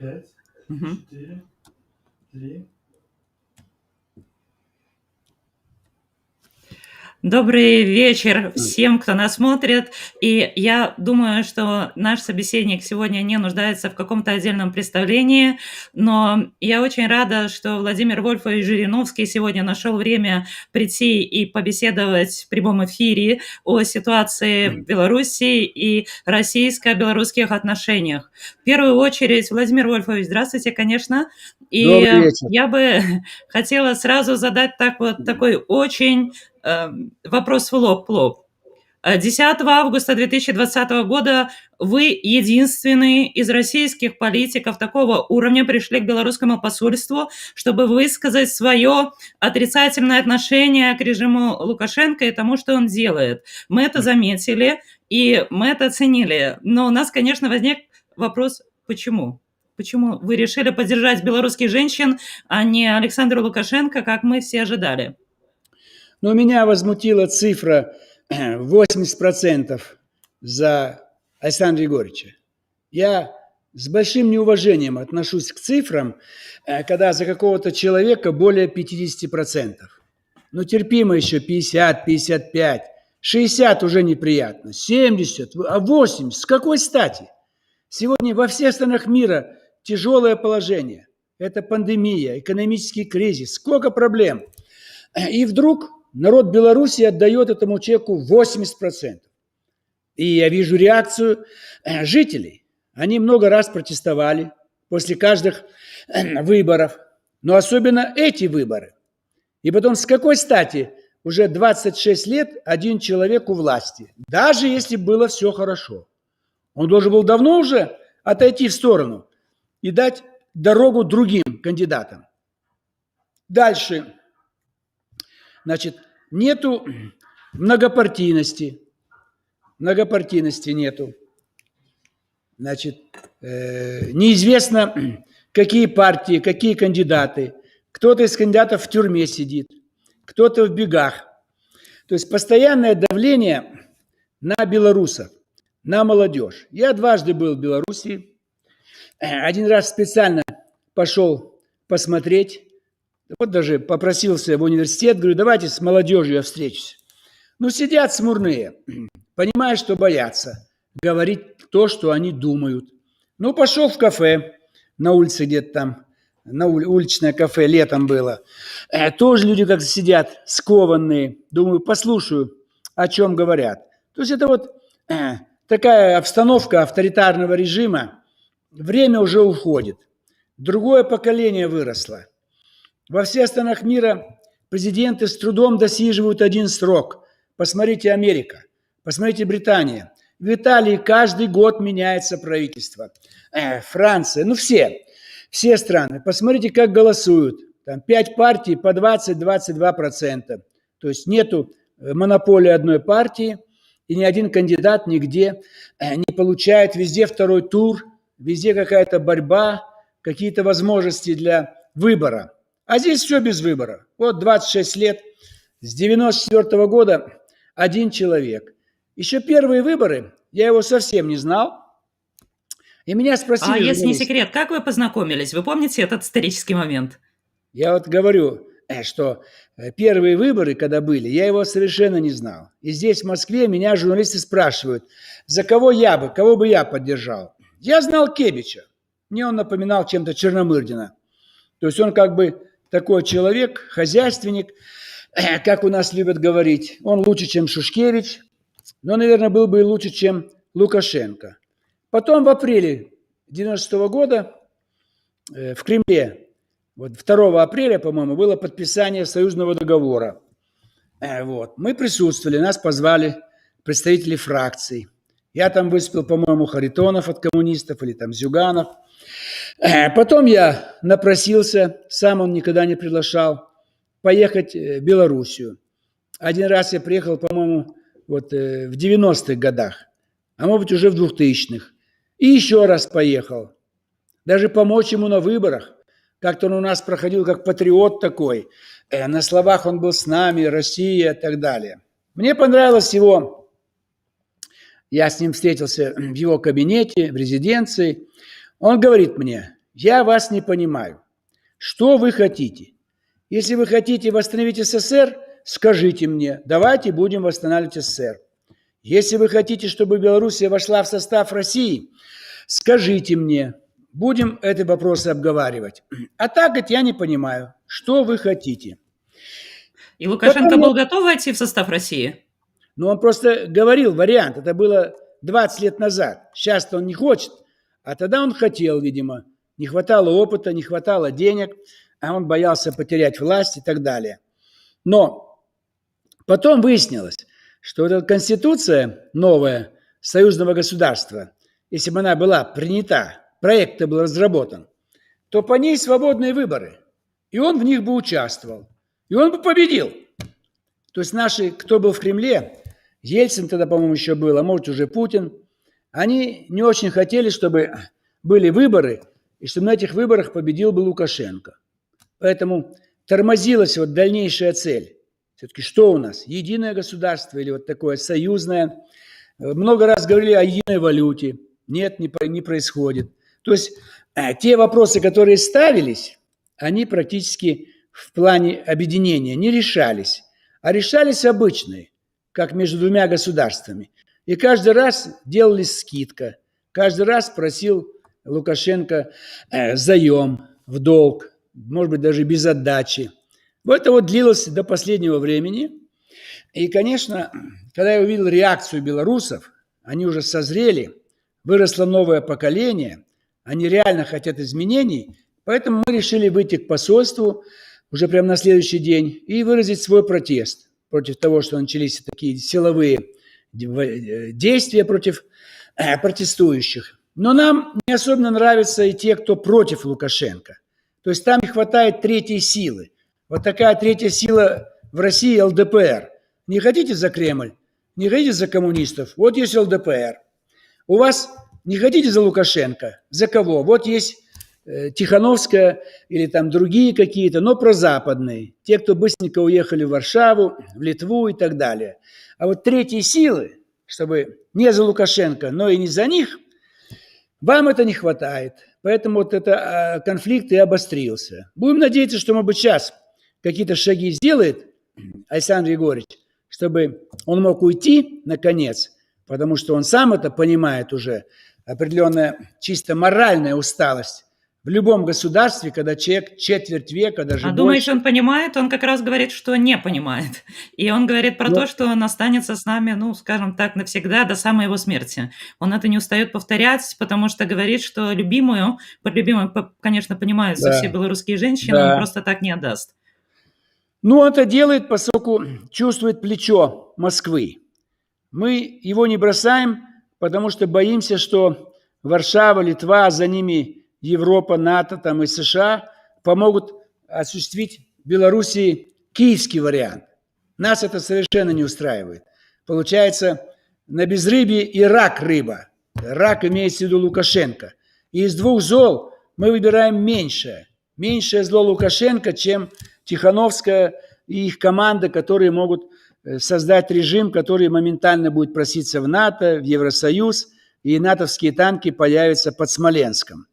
5, Мгм. 4, 3. Добрый вечер всем, кто нас смотрит. И я думаю, что наш собеседник сегодня не нуждается в каком-то отдельном представлении, но я очень рада, что Владимир Вольфович Жириновский сегодня нашел время прийти и побеседовать в прямом эфире о ситуации в Беларуси и российско-белорусских отношениях. В первую очередь, Владимир Вольфович, здравствуйте, конечно. И Добрый вечер. я бы хотела сразу задать такой очень вопрос в лоб. 10 августа 2020 года вы единственный из российских политиков такого уровня пришли к белорусскому посольству, чтобы высказать свое отрицательное отношение к режиму Лукашенко и тому, что он делает. Мы это заметили и мы это оценили. Но у нас, конечно, возник вопрос, почему? Почему вы решили поддержать белорусских женщин, а не Александра Лукашенко, как мы все ожидали? Но меня возмутила цифра 80% за Александра Егоровича. Я с большим неуважением отношусь к цифрам, когда за какого-то человека более 50%. Ну, терпимо еще 50, 55, 60 уже неприятно, 70, а 80, с какой стати? Сегодня во всех странах мира тяжелое положение. Это пандемия, экономический кризис, сколько проблем. И вдруг народ Беларуси отдает этому человеку 80%. И я вижу реакцию жителей. Они много раз протестовали после каждых выборов, но особенно эти выборы. И потом, с какой стати уже 26 лет один человек у власти, даже если было все хорошо? Он должен был давно уже отойти в сторону и дать дорогу другим кандидатам. Дальше. Значит, нету многопартийности. Многопартийности нету. Значит, неизвестно, какие партии, какие кандидаты. Кто-то из кандидатов в тюрьме сидит, кто-то в бегах. То есть постоянное давление на белорусов, на молодежь. Я дважды был в Беларуси. Один раз специально пошел посмотреть. Вот даже попросился в университет, говорю, давайте с молодежью я встречусь. Ну, сидят смурные, понимают, что боятся говорить то, что они думают. Ну, пошел в кафе на улице где-то там, уличное кафе летом было. Тоже люди как сидят, скованные. Думаю, послушаю, о чем говорят. То есть это вот такая обстановка авторитарного режима. Время уже уходит. Другое поколение выросло. Во всех странах мира президенты с трудом досиживают один срок. Посмотрите Америка, посмотрите Британия. В Италии каждый год меняется правительство. Франция, ну все страны. Посмотрите, как голосуют. Там 5 партий по 20-22%. То есть нету монополии одной партии, и ни один кандидат нигде не получает. Везде второй тур, везде какая-то борьба, какие-то возможности для выбора. А здесь все без выбора. Вот 26 лет, с 94 года один человек. Еще первые выборы, я его совсем не знал. И меня спросили... А если не секрет, как вы познакомились? Вы помните этот исторический момент? Я вот говорю, что первые выборы, когда были, я его совершенно не знал. И здесь, в Москве, меня журналисты спрашивают, за кого бы я поддержал. Я знал Кебича. Мне он напоминал чем-то Черномырдина. То есть он как бы такой человек, хозяйственник, как у нас любят говорить. Он лучше, чем Шушкевич, но, наверное, был бы и лучше, чем Лукашенко. Потом в апреле 1996 года в Кремле, вот 2 апреля, по-моему, было подписание союзного договора. Вот. Мы присутствовали, нас позвали представители фракций. Я там выступил, по-моему, Харитонов от коммунистов или там Зюганов. Потом я напросился, сам он никогда не приглашал, поехать в Белоруссию. Один раз я приехал, по-моему, вот в 90-х годах, а может быть уже в 2000-х. И еще раз поехал. Даже помочь ему на выборах. Как-то он у нас проходил как патриот такой. На словах он был с нами, Россия и так далее. Мне понравилось его. Я с ним встретился в его кабинете, в резиденции. Он говорит мне, я вас не понимаю. Что вы хотите? Если вы хотите восстановить СССР, скажите мне, давайте будем восстанавливать СССР. Если вы хотите, чтобы Белоруссия вошла в состав России, скажите мне, будем эти вопросы обговаривать. А так вот я не понимаю, что вы хотите. И Лукашенко был готов войти в состав России? Ну, он просто говорил вариант, это было 20 лет назад. Сейчас-то он не хочет, а тогда он хотел, видимо. Не хватало опыта, не хватало денег, а он боялся потерять власть и так далее. Но потом выяснилось, что эта конституция новая союзного государства, если бы она была принята, проект был разработан, то по ней свободные выборы. И он в них бы участвовал. И он бы победил. То есть наши, кто был в Кремле, Ельцин тогда, по-моему, еще был, а может уже Путин, они не очень хотели, чтобы были выборы, и чтобы на этих выборах победил бы Лукашенко. Поэтому тормозилась вот дальнейшая цель. Все-таки что у нас? Единое государство или вот такое союзное? Много раз говорили о единой валюте. Нет, не происходит. То есть те вопросы, которые ставились, они практически в плане объединения не решались, а решались обычные, как между двумя государствами. И каждый раз делалась скидка. Каждый раз просил Лукашенко заем в долг, может быть, даже без отдачи. Вот это вот длилось до последнего времени. И, конечно, когда я увидел реакцию белорусов, они уже созрели, выросло новое поколение, они реально хотят изменений, поэтому мы решили выйти к посольству уже прямо на следующий день и выразить свой протест против того, что начались такие силовые действия против протестующих. Но нам не особенно нравятся и те, кто против Лукашенко. То есть там не хватает третьей силы. Вот такая третья сила в России – ЛДПР. Не хотите за Кремль? Не хотите за коммунистов? Вот есть ЛДПР. У вас не хотите за Лукашенко? За кого? Вот есть Тихановская или там другие какие-то, но прозападные. Те, кто быстренько уехали в Варшаву, в Литву и так далее. А вот третьей силы, чтобы не за Лукашенко, но и не за них, вам это не хватает. Поэтому вот этот конфликт и обострился. Будем надеяться, что, может быть, сейчас какие-то шаги сделает Александр Егорович, чтобы он мог уйти, наконец, потому что он сам это понимает уже, определенная чисто моральная усталость в любом государстве, когда человек четверть века, даже больше. Думаешь, он понимает? Он как раз говорит, что не понимает. И он говорит про то, что он останется с нами, ну, скажем так, навсегда, до самой его смерти. Он это не устает повторять, потому что говорит, что любимую, под любимую, конечно, понимают все белорусские женщины, он просто так не отдаст. Ну, он это делает, поскольку чувствует плечо Москвы. Мы его не бросаем, потому что боимся, что Варшава, Литва, за ними Европа, НАТО там, и США помогут осуществить в Белоруссии киевский вариант. Нас это совершенно не устраивает. Получается, на безрыбье и рак рыба. Рак имеется в виду Лукашенко. И из двух зол мы выбираем меньшее. Меньшее зло Лукашенко, чем Тихановская и их команда, которые могут создать режим, который моментально будет проситься в НАТО, в Евросоюз, и натовские танки появятся под Смоленском.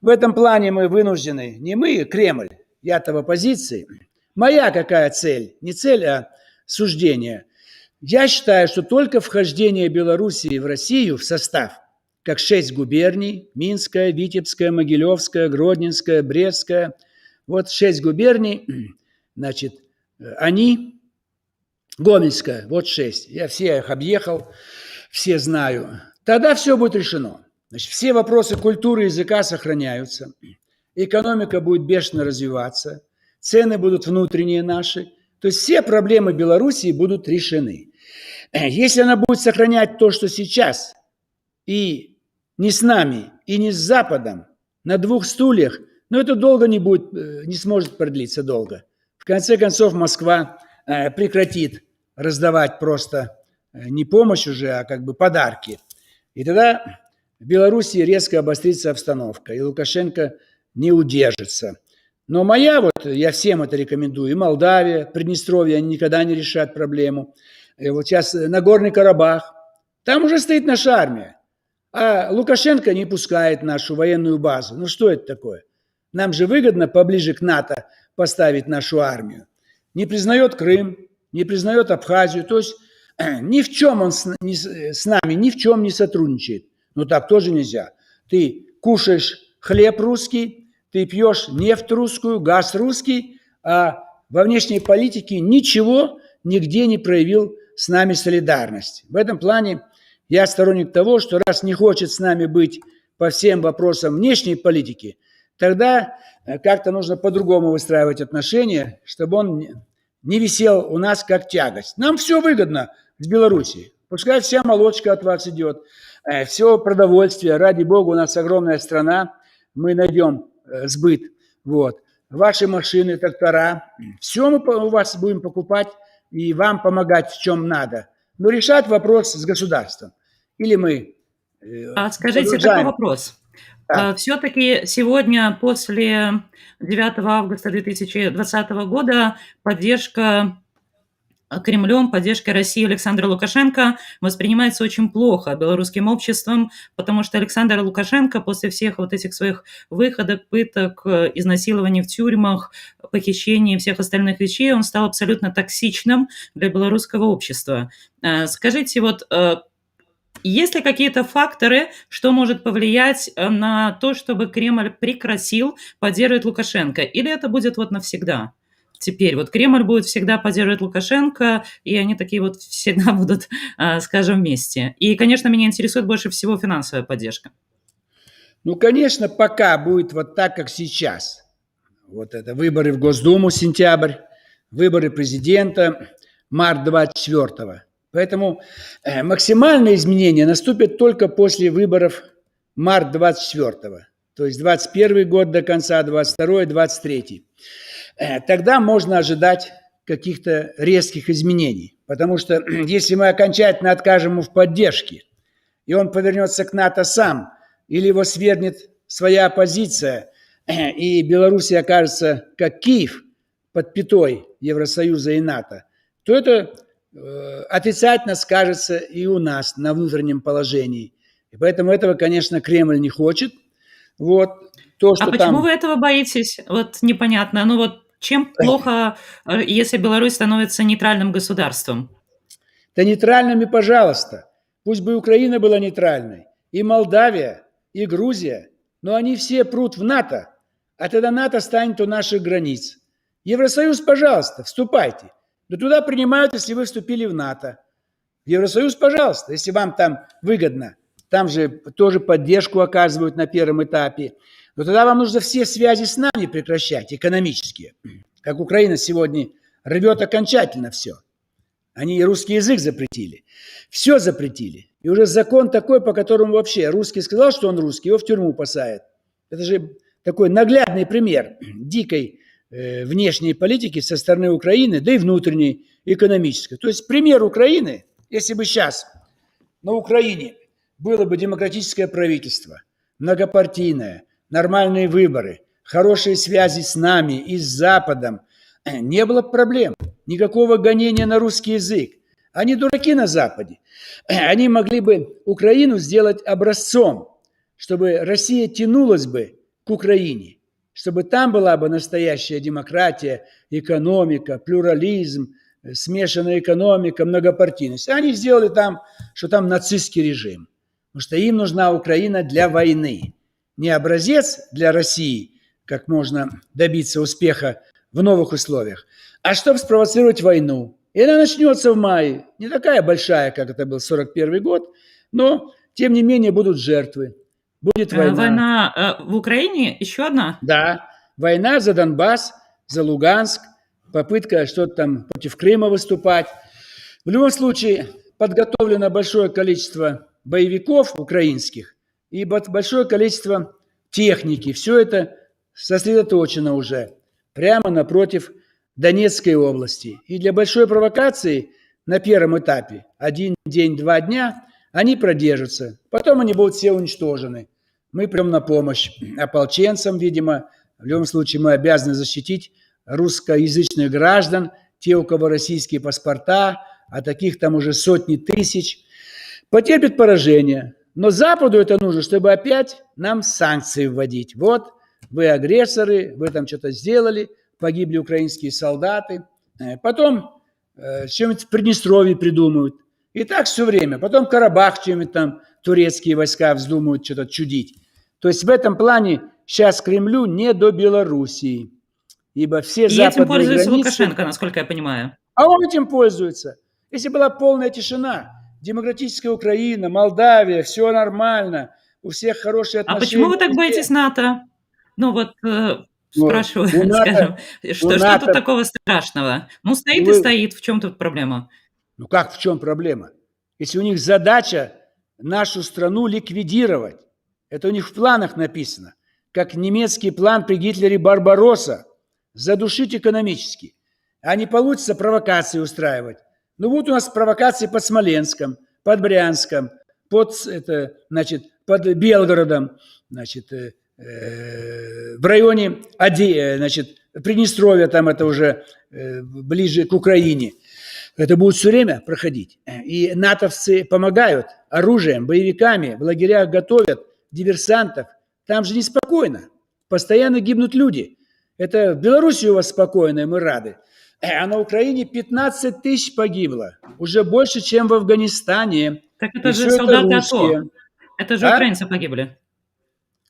В этом плане мы вынуждены, не мы, Кремль, я-то в оппозиции. Моя какая цель? Не цель, а суждение. Я считаю, что только вхождение Белоруссии в Россию в состав, как 6 губерний, Минская, Витебская, Могилевская, Гродненская, Брестская, вот 6 губерний, значит, они, Гомельская, вот 6. Я все их объехал, все знаю. Тогда все будет решено. Значит, все вопросы культуры и языка сохраняются, экономика будет бешено развиваться, цены будут внутренние наши, то есть все проблемы Белоруссии будут решены. Если она будет сохранять то, что сейчас, и не с нами, и не с Западом, на двух стульях, но это долго не будет, не сможет продлиться долго. В конце концов, Москва прекратит раздавать просто не помощь уже, а как бы подарки. И тогда в Белоруссии резко обострится обстановка, и Лукашенко не удержится. Но я всем это рекомендую, и Молдавия, Приднестровье, они никогда не решат проблему. И вот сейчас Нагорный Карабах, там уже стоит наша армия. А Лукашенко не пускает нашу военную базу. Ну что это такое? Нам же выгодно поближе к НАТО поставить нашу армию. Не признает Крым, не признает Абхазию. То есть ни в чем он с нами, ни в чем не сотрудничает. Но так тоже нельзя. Ты кушаешь хлеб русский, ты пьешь нефть русскую, газ русский, а во внешней политике ничего нигде не проявил с нами солидарность. В этом плане я сторонник того, что раз не хочет с нами быть по всем вопросам внешней политики, тогда как-то нужно по-другому выстраивать отношения, чтобы он не висел у нас как тягость. Нам все выгодно с Белоруссией. Пускай вся молочка от вас идет, все продовольствие, ради бога, у нас огромная страна, мы найдем сбыт. Вот. Ваши машины, трактора, все мы у вас будем покупать и вам помогать в чем надо. Но решать вопрос с государством. Или мы Скажите, такой вопрос. Да. Все-таки сегодня, после 9 августа 2020 года, поддержка Кремлем, поддержка России Александра Лукашенко воспринимается очень плохо белорусским обществом, потому что Александр Лукашенко после всех вот этих своих выходок, пыток, изнасилований в тюрьмах, похищений и всех остальных вещей, он стал абсолютно токсичным для белорусского общества. Скажите, вот есть ли какие-то факторы, что может повлиять на то, чтобы Кремль прекратил поддерживать Лукашенко? Или это будет вот навсегда? Теперь вот Кремль будет всегда поддерживать Лукашенко, и они такие вот всегда будут, скажем, вместе. И, конечно, меня интересует больше всего финансовая поддержка. Ну, конечно, пока будет вот так, как сейчас. Вот это выборы в Госдуму сентябрь, выборы президента март 24-го. Поэтому максимальные изменения наступят только после выборов март 24-го. То есть 21 год до конца, 22-й, 23-й. Тогда можно ожидать каких-то резких изменений. Потому что если мы окончательно откажем ему в поддержке, и он повернется к НАТО сам, или его свергнет своя оппозиция, и Белоруссия окажется как Киев под пятой Евросоюза и НАТО, то это отрицательно скажется и у нас на внутреннем положении. И поэтому этого, конечно, Кремль не хочет. Вот. То, что почему вы этого боитесь? Вот непонятно. Ну вот чем плохо, если Беларусь становится нейтральным государством? Да нейтральными, пожалуйста. Пусть бы Украина была нейтральной, и Молдавия, и Грузия, но они все прут в НАТО, а тогда НАТО станет у наших границ. Евросоюз, пожалуйста, вступайте. Но туда принимают, если вы вступили в НАТО. В Евросоюз, пожалуйста, если вам там выгодно. Там же тоже поддержку оказывают на первом этапе. Но тогда вам нужно все связи с нами прекращать, экономические. Как Украина сегодня рвет окончательно все. Они и русский язык запретили. Все запретили. И уже закон такой, по которому вообще русский сказал, что он русский, его в тюрьму посадят. Это же такой наглядный пример дикой внешней политики со стороны Украины, да и внутренней, экономической. То есть пример Украины, если бы сейчас на Украине было бы демократическое правительство, многопартийное, нормальные выборы, хорошие связи с нами и с Западом, не было бы проблем. Никакого гонения на русский язык. Они дураки на Западе. Они могли бы Украину сделать образцом, чтобы Россия тянулась бы к Украине, чтобы там была бы настоящая демократия, экономика, плюрализм, смешанная экономика, многопартийность. Они сделали там, что там нацистский режим. Потому что им нужна Украина для войны. Не образец для России, как можно добиться успеха в новых условиях, а чтобы спровоцировать войну. И она начнется в мае. Не такая большая, как это был 41 год, но, тем не менее, будут жертвы. Будет война. Война в Украине? Еще одна? Да, война за Донбасс, за Луганск, попытка что-то там против Крыма выступать. В любом случае, подготовлено большое количество боевиков украинских и большое количество техники. Все это сосредоточено уже прямо напротив Донецкой области. И для большой провокации на первом этапе, 1 день, 2 дня, они продержатся. Потом они будут все уничтожены. Мы придем на помощь ополченцам, видимо. В любом случае мы обязаны защитить русскоязычных граждан, те, у кого российские паспорта, а таких там уже сотни тысяч. Потерпит поражение. Но Западу это нужно, чтобы опять нам санкции вводить. Вот, вы агрессоры, вы там что-то сделали, погибли украинские солдаты. Потом что-нибудь в Приднестровье придумают. И так все время. Потом Карабах чем-нибудь там, турецкие войска вздумают что-то чудить. То есть в этом плане сейчас Кремлю не до Белоруссии. Ибо все И западные этим пользуется границы... Лукашенко, насколько я понимаю. А он этим пользуется. Если была полная тишина, демократическая Украина, Молдавия, все нормально, у всех хорошие А отношения. почему вы так везде. боитесь НАТО? Ну вот спрашиваю, у НАТО- скажем, что НАТО- тут такого страшного? Ну, стоит и Вы- стоит, в чем тут проблема? Ну как, в чем проблема? Если у них задача нашу страну ликвидировать, это у них в планах написано, как немецкий план при Гитлере Барбаросса, задушить экономически. А не получится провокации устраивать. Ну вот у нас провокации под Смоленском, под Брянском, под Белгородом, в районе Приднестровья, там это уже ближе к Украине. Это будет все время проходить. И натовцы помогают оружием, боевиками, в лагерях готовят диверсантов. Там же неспокойно. Постоянно гибнут люди. Это в Беларуси у вас спокойно, и мы рады. А на Украине 15 тысяч погибло. Уже больше, чем в Афганистане. Так это И же всё солдаты русские. АТО. Это же А? украинцы погибли.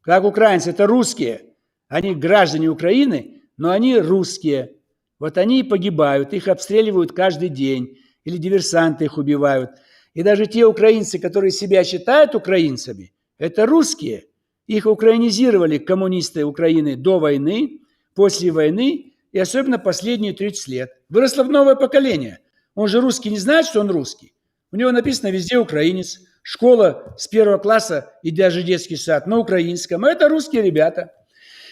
Как украинцы, это русские. Они граждане Украины, но они русские. Вот они и погибают, их обстреливают каждый день. Или диверсанты их убивают. И даже те украинцы, которые себя считают украинцами, это русские. Их украинизировали коммунисты Украины до войны, после войны и особенно последние 30 лет. Выросло новое поколение. Он же русский не знает, что он русский. У него написано везде украинец. Школа с 1 класса и даже детский сад на украинском. А это русские ребята.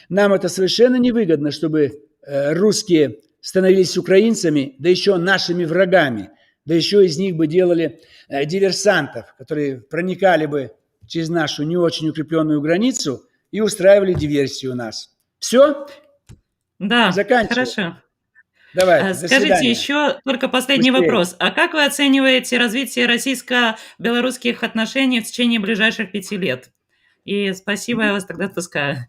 Нам это совершенно невыгодно, чтобы русские становились украинцами, да еще нашими врагами. Да еще из них бы делали диверсантов, которые проникали бы через нашу не очень укрепленную границу и устраивали диверсию у нас. Все? Да, Заканчиваю. хорошо. Давайте, до Скажите свидания. еще только последний Быстрее. вопрос. А как вы оцениваете развитие российско-белорусских отношений в течение ближайших 5 лет? И спасибо, я вас тогда отпускаю.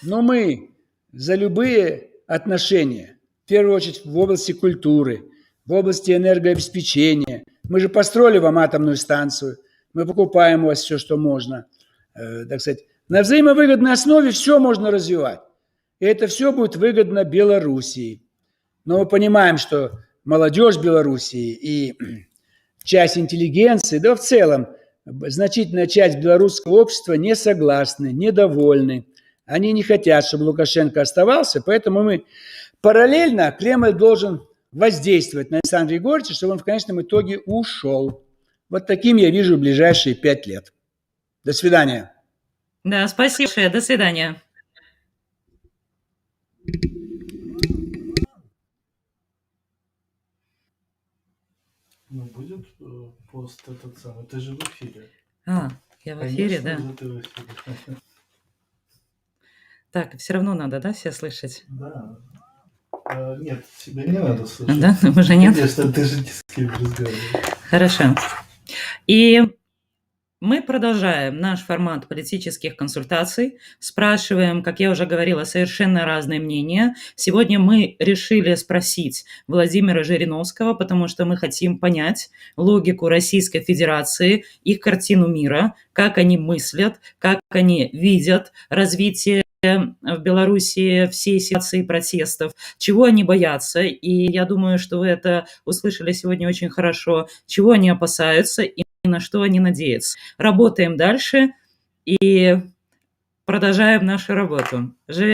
Но мы за любые отношения, в первую очередь в области культуры, в области энергообеспечения. Мы же построили вам атомную станцию, мы покупаем у вас все, что можно. Так сказать, на взаимовыгодной основе все можно развивать. И это все будет выгодно Белоруссии. Но мы понимаем, что молодежь Белоруссии и часть интеллигенции, да в целом значительная часть белорусского общества не согласны, недовольны. Они не хотят, чтобы Лукашенко оставался, поэтому мы параллельно Кремль должен воздействовать на Александра Григорьевича, чтобы он в конечном итоге ушел. Вот таким я вижу ближайшие 5 лет. До свидания. Да, спасибо большое. До свидания. Ну, будет пост этот самый. Ты же в эфире. Я в эфире, да. Конечно, ты в эфире. Так, все равно надо, да, все слышать? Да. Нет, тебе не надо слышать. Да, уже нет? Конечно, ты же ни с кем не разговариваешь. Хорошо. И мы продолжаем наш формат политических консультаций, спрашиваем, как я уже говорила, совершенно разные мнения. Сегодня мы решили спросить Владимира Жириновского, потому что мы хотим понять логику Российской Федерации, их картину мира, как они мыслят, как они видят развитие в Беларуси всей ситуации протестов, чего они боятся. И я думаю, что вы это услышали сегодня очень хорошо, чего они опасаются и на что они надеются. Работаем дальше и продолжаем нашу работу. Живем